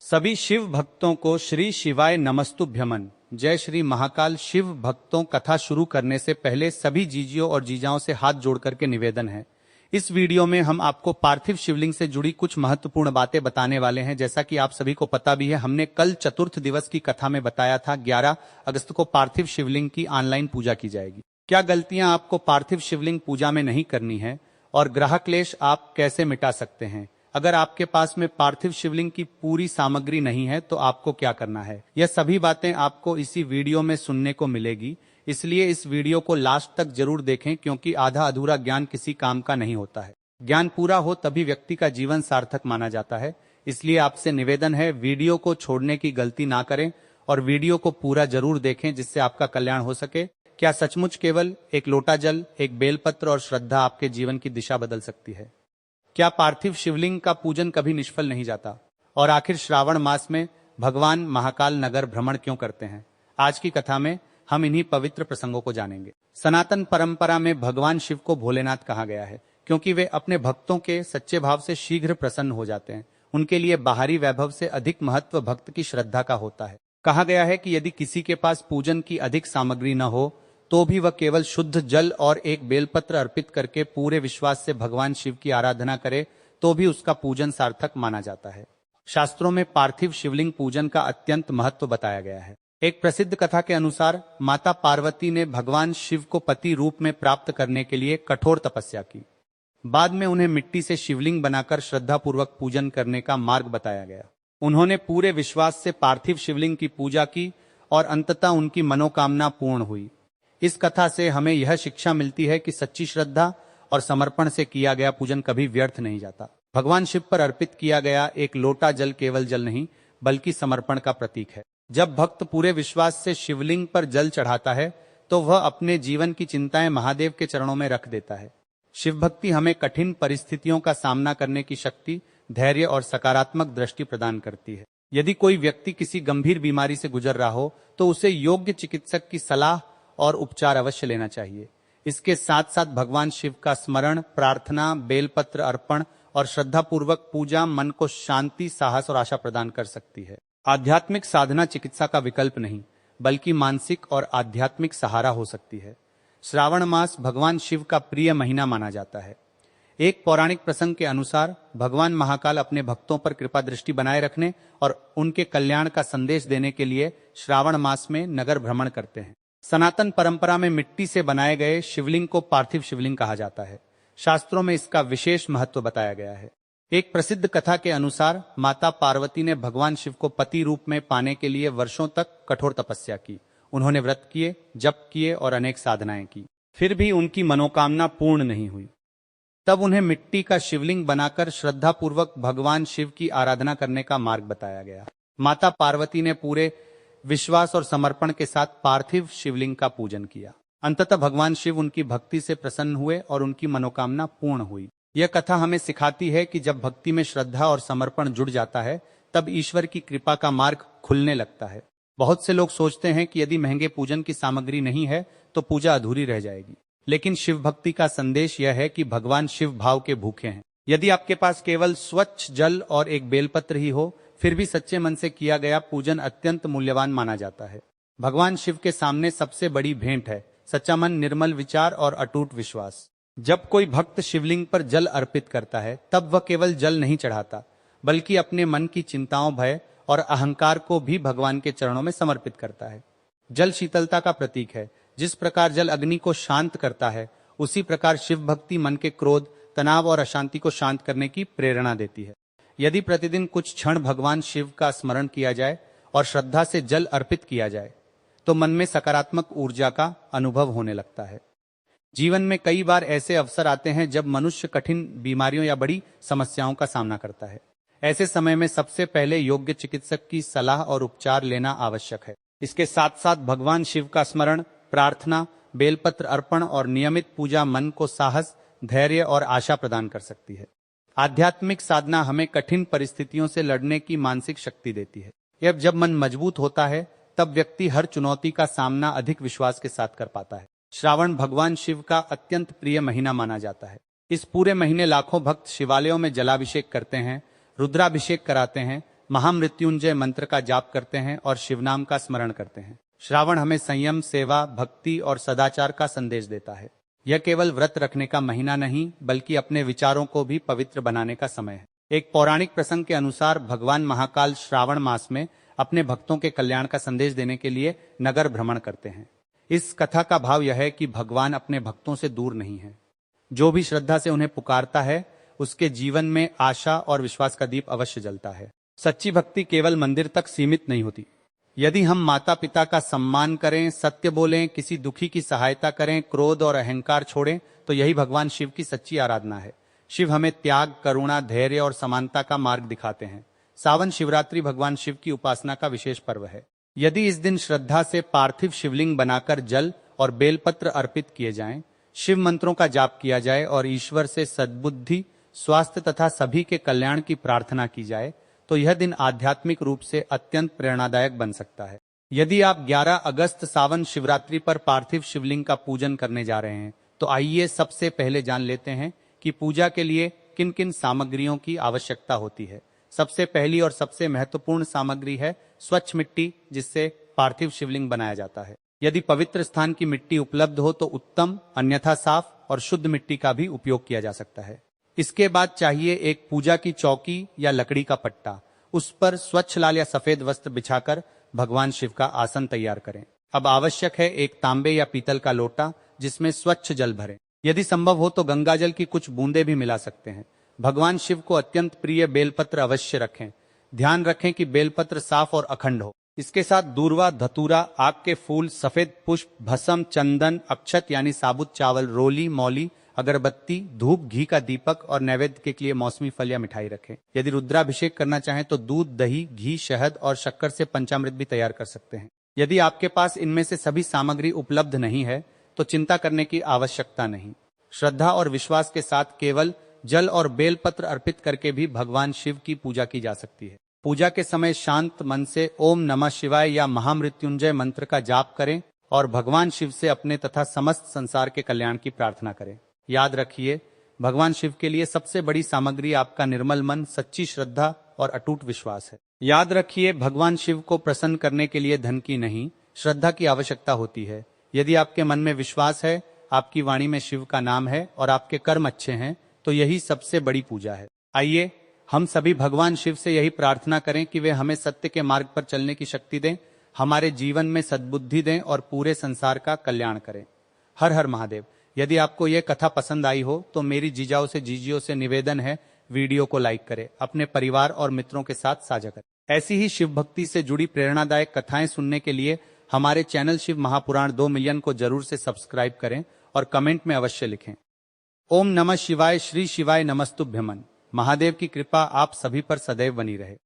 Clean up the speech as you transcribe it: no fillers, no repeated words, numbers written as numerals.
सभी शिव भक्तों को श्री शिवाय नमस्तुभ्यमन। जय श्री महाकाल। शिव भक्तों, कथा शुरू करने से पहले सभी जीजियों और जीजाओं से हाथ जोड़ करके निवेदन है, इस वीडियो में हम आपको पार्थिव शिवलिंग से जुड़ी कुछ महत्वपूर्ण बातें बताने वाले हैं। जैसा कि आप सभी को पता भी है, हमने कल चतुर्थ दिवस की कथा में बताया था 11 अगस्त को पार्थिव शिवलिंग की ऑनलाइन पूजा की जाएगी। क्या गलतियां आपको पार्थिव शिवलिंग पूजा में नहीं करनी है और ग्रह क्लेश आप कैसे मिटा सकते हैं। अगर आपके पास में पार्थिव शिवलिंग की पूरी सामग्री नहीं है तो आपको क्या करना है, यह सभी बातें आपको इसी वीडियो में सुनने को मिलेगी। इसलिए इस वीडियो को लास्ट तक जरूर देखें, क्योंकि आधा अधूरा ज्ञान किसी काम का नहीं होता है। ज्ञान पूरा हो तभी व्यक्ति का जीवन सार्थक माना जाता है। इसलिए आपसे निवेदन है, वीडियो को छोड़ने की गलती ना करें और वीडियो को पूरा जरूर देखें, जिससे आपका कल्याण हो सके। क्या सचमुच केवल एक लोटा जल, एक बेलपत्र और श्रद्धा आपके जीवन की दिशा बदल सकती है? क्या पार्थिव शिवलिंग का पूजन कभी निष्फल नहीं जाता? और आखिर श्रावण मास में भगवान महाकाल नगर भ्रमण क्यों करते हैं? आज की कथा में हम इन्हीं पवित्र प्रसंगों को जानेंगे। सनातन परंपरा में भगवान शिव को भोलेनाथ कहा गया है, क्योंकि वे अपने भक्तों के सच्चे भाव से शीघ्र प्रसन्न हो जाते हैं। उनके लिए बाहरी वैभव से अधिक महत्व भक्त की श्रद्धा का होता है। कहा गया है कि यदि किसी के पास पूजन की अधिक सामग्री न हो तो भी वह केवल शुद्ध जल और एक बेलपत्र अर्पित करके पूरे विश्वास से भगवान शिव की आराधना करे तो भी उसका पूजन सार्थक माना जाता है। शास्त्रों में पार्थिव शिवलिंग पूजन का अत्यंत महत्व बताया गया है। एक प्रसिद्ध कथा के अनुसार माता पार्वती ने भगवान शिव को पति रूप में प्राप्त करने के लिए कठोर तपस्या की। बाद में उन्हें मिट्टी से शिवलिंग बनाकर श्रद्धापूर्वक पूजन करने का मार्ग बताया गया। उन्होंने पूरे विश्वास से पार्थिव शिवलिंग की पूजा की और अंततः उनकी मनोकामना पूर्ण हुई। इस कथा से हमें यह शिक्षा मिलती है कि सच्ची श्रद्धा और समर्पण से किया गया पूजन कभी व्यर्थ नहीं जाता। भगवान शिव पर अर्पित किया गया एक लोटा जल केवल जल नहीं, बल्कि समर्पण का प्रतीक है। जब भक्त पूरे विश्वास से शिवलिंग पर जल चढ़ाता है तो वह अपने जीवन की चिंताएं महादेव के चरणों में रख देता है। शिव भक्ति हमें कठिन परिस्थितियों का सामना करने की शक्ति, धैर्य और सकारात्मक दृष्टि प्रदान करती है। यदि कोई व्यक्ति किसी गंभीर बीमारी से गुजर रहा हो तो उसे योग्य चिकित्सक की सलाह और उपचार अवश्य लेना चाहिए। इसके साथ साथ भगवान शिव का स्मरण, प्रार्थना, बेलपत्र अर्पण और श्रद्धापूर्वक पूजा मन को शांति, साहस और आशा प्रदान कर सकती है। आध्यात्मिक साधना चिकित्सा का विकल्प नहीं, बल्कि मानसिक और आध्यात्मिक सहारा हो सकती है। श्रावण मास भगवान शिव का प्रिय महीना माना जाता है। एक पौराणिक प्रसंग के अनुसार भगवान महाकाल अपने भक्तों पर कृपा दृष्टि बनाए रखने और उनके कल्याण का संदेश देने के लिए श्रावण मास में नगर भ्रमण करते हैं। सनातन परंपरा में मिट्टी से बनाए गए शिवलिंग को पार्थिव शिवलिंग कहा जाता है। शास्त्रों में इसका विशेष महत्व बताया गया है। एक प्रसिद्ध कथा के अनुसार माता पार्वती ने भगवान शिव को पति रूप में पाने के लिए वर्षों तक कठोर तपस्या की। उन्होंने व्रत किए, जप किए और अनेक साधनाएं की, फिर भी उनकी मनोकामना पूर्ण नहीं हुई। तब उन्हें मिट्टी का शिवलिंग बनाकर श्रद्धापूर्वक भगवान शिव की आराधना करने का मार्ग बताया गया। माता पार्वती ने पूरे विश्वास और समर्पण के साथ पार्थिव शिवलिंग का पूजन किया। अंततः भगवान शिव उनकी भक्ति से प्रसन्न हुए और उनकी मनोकामना पूर्ण हुई। यह कथा हमें सिखाती है कि जब भक्ति में श्रद्धा और समर्पण जुड़ जाता है तब ईश्वर की कृपा का मार्ग खुलने लगता है। बहुत से लोग सोचते हैं कि यदि महंगे पूजन की सामग्री नहीं है तो पूजा अधूरी रह जाएगी, लेकिन शिव भक्ति का संदेश यह है कि भगवान शिव भाव के भूखे हैं। यदि आपके पास केवल स्वच्छ जल और एक बेलपत्र ही हो, फिर भी सच्चे मन से किया गया पूजन अत्यंत मूल्यवान माना जाता है। भगवान शिव के सामने सबसे बड़ी भेंट है सच्चा मन, निर्मल विचार और अटूट विश्वास। जब कोई भक्त शिवलिंग पर जल अर्पित करता है तब वह केवल जल नहीं चढ़ाता, बल्कि अपने मन की चिंताओं, भय और अहंकार को भी भगवान के चरणों में समर्पित करता है। जल शीतलता का प्रतीक है। जिस प्रकार जल अग्नि को शांत करता है, उसी प्रकार शिव भक्ति मन के क्रोध, तनाव और अशांति को शांत करने की प्रेरणा देती है। यदि प्रतिदिन कुछ क्षण भगवान शिव का स्मरण किया जाए और श्रद्धा से जल अर्पित किया जाए तो मन में सकारात्मक ऊर्जा का अनुभव होने लगता है। जीवन में कई बार ऐसे अवसर आते हैं जब मनुष्य कठिन बीमारियों या बड़ी समस्याओं का सामना करता है। ऐसे समय में सबसे पहले योग्य चिकित्सक की सलाह और उपचार लेना आवश्यक है। इसके साथ साथ भगवान शिव का स्मरण, प्रार्थना, बेलपत्र अर्पण और नियमित पूजा मन को साहस, धैर्य और आशा प्रदान कर सकती है। आध्यात्मिक साधना हमें कठिन परिस्थितियों से लड़ने की मानसिक शक्ति देती है। जब मन मजबूत होता है तब व्यक्ति हर चुनौती का सामना अधिक विश्वास के साथ कर पाता है। श्रावण भगवान शिव का अत्यंत प्रिय महीना माना जाता है। इस पूरे महीने लाखों भक्त शिवालयों में जलाभिषेक करते हैं, रुद्राभिषेक कराते हैं, महामृत्युंजय मंत्र का जाप करते हैं और शिवनाम का स्मरण करते हैं। श्रावण हमें संयम, सेवा, भक्ति और सदाचार का संदेश देता है। यह केवल व्रत रखने का महीना नहीं, बल्कि अपने विचारों को भी पवित्र बनाने का समय है। एक पौराणिक प्रसंग के अनुसार भगवान महाकाल श्रावण मास में अपने भक्तों के कल्याण का संदेश देने के लिए नगर भ्रमण करते हैं। इस कथा का भाव यह है कि भगवान अपने भक्तों से दूर नहीं है। जो भी श्रद्धा से उन्हें पुकारता है, उसके जीवन में आशा और विश्वास का दीप अवश्य जलता है। सच्ची भक्ति केवल मंदिर तक सीमित नहीं होती। यदि हम माता पिता का सम्मान करें, सत्य बोलें, किसी दुखी की सहायता करें, क्रोध और अहंकार छोड़ें, तो यही भगवान शिव की सच्ची आराधना है। शिव हमें त्याग, करुणा, धैर्य और समानता का मार्ग दिखाते हैं। सावन शिवरात्रि भगवान शिव की उपासना का विशेष पर्व है। यदि इस दिन श्रद्धा से पार्थिव शिवलिंग बनाकर जल और बेलपत्र अर्पित किए जाएं, शिव मंत्रों का जाप किया जाए और ईश्वर से सद्बुद्धि, स्वास्थ्य तथा सभी के कल्याण की प्रार्थना की जाए, तो यह दिन आध्यात्मिक रूप से अत्यंत प्रेरणादायक बन सकता है। यदि आप 11 अगस्त सावन शिवरात्रि पर पार्थिव शिवलिंग का पूजन करने जा रहे हैं, तो आइए सबसे पहले जान लेते हैं कि पूजा के लिए किन किन सामग्रियों की आवश्यकता होती है। सबसे पहली और सबसे महत्वपूर्ण सामग्री है स्वच्छ मिट्टी, जिससे पार्थिव शिवलिंग बनाया जाता है। यदि पवित्र स्थान की मिट्टी उपलब्ध हो तो उत्तम, अन्यथा साफ और शुद्ध मिट्टी का भी उपयोग किया जा सकता है। इसके बाद चाहिए एक पूजा की चौकी या लकड़ी का पट्टा। उस पर स्वच्छ लाल या सफेद वस्त्र बिछाकर भगवान शिव का आसन तैयार करें। अब आवश्यक है एक तांबे या पीतल का लोटा, जिसमें स्वच्छ जल भरें। यदि संभव हो तो गंगा जल की कुछ बूंदे भी मिला सकते हैं। भगवान शिव को अत्यंत प्रिय बेलपत्र अवश्य रखें। ध्यान रखें कि बेलपत्र साफ और अखंड हो। इसके साथ दूर्वा, धतूरा, आग के फूल, सफेद पुष्प, भस्म, चंदन, अक्षत यानी साबुत चावल, रोली, मौली, अगरबत्ती, धूप, घी का दीपक और नैवेद्य के लिए मौसमी फल या मिठाई रखें। यदि रुद्राभिषेक करना चाहें तो दूध, दही, घी, शहद और शक्कर से पंचामृत भी तैयार कर सकते हैं। यदि आपके पास इनमें से सभी सामग्री उपलब्ध नहीं है तो चिंता करने की आवश्यकता नहीं। श्रद्धा और विश्वास के साथ केवल जल और बेलपत्र अर्पित करके भी भगवान शिव की पूजा की जा सकती है। पूजा के समय शांत मन से ओम नमः शिवाय या महामृत्युंजय मंत्र का जाप करें और भगवान शिव से अपने तथा समस्त संसार के कल्याण की प्रार्थना करें। याद रखिए, भगवान शिव के लिए सबसे बड़ी सामग्री आपका निर्मल मन, सच्ची श्रद्धा और अटूट विश्वास है। याद रखिए, भगवान शिव को प्रसन्न करने के लिए धन की नहीं, श्रद्धा की आवश्यकता होती है। यदि आपके मन में विश्वास है, आपकी वाणी में शिव का नाम है और आपके कर्म अच्छे हैं, तो यही सबसे बड़ी पूजा है। आइए हम सभी भगवान शिव से यही प्रार्थना करें कि वे हमें सत्य के मार्ग पर चलने की शक्ति दें, हमारे जीवन में सद्बुद्धि दें और पूरे संसार का कल्याण करें। हर हर महादेव। यदि आपको यह कथा पसंद आई हो तो मेरी जीजाओं से जीजियों से निवेदन है, वीडियो को लाइक करें, अपने परिवार और मित्रों के साथ साझा करें। ऐसी ही शिव भक्ति से जुड़ी प्रेरणादायक कथाएं सुनने के लिए हमारे चैनल शिव महापुराण 2 मिलियन को जरूर से सब्सक्राइब करें और कमेंट में अवश्य लिखें। ओम नमः शिवाय, श्री शिवाय नमस्तुभ्यमन। महादेव की कृपा आप सभी पर सदैव बनी रहे।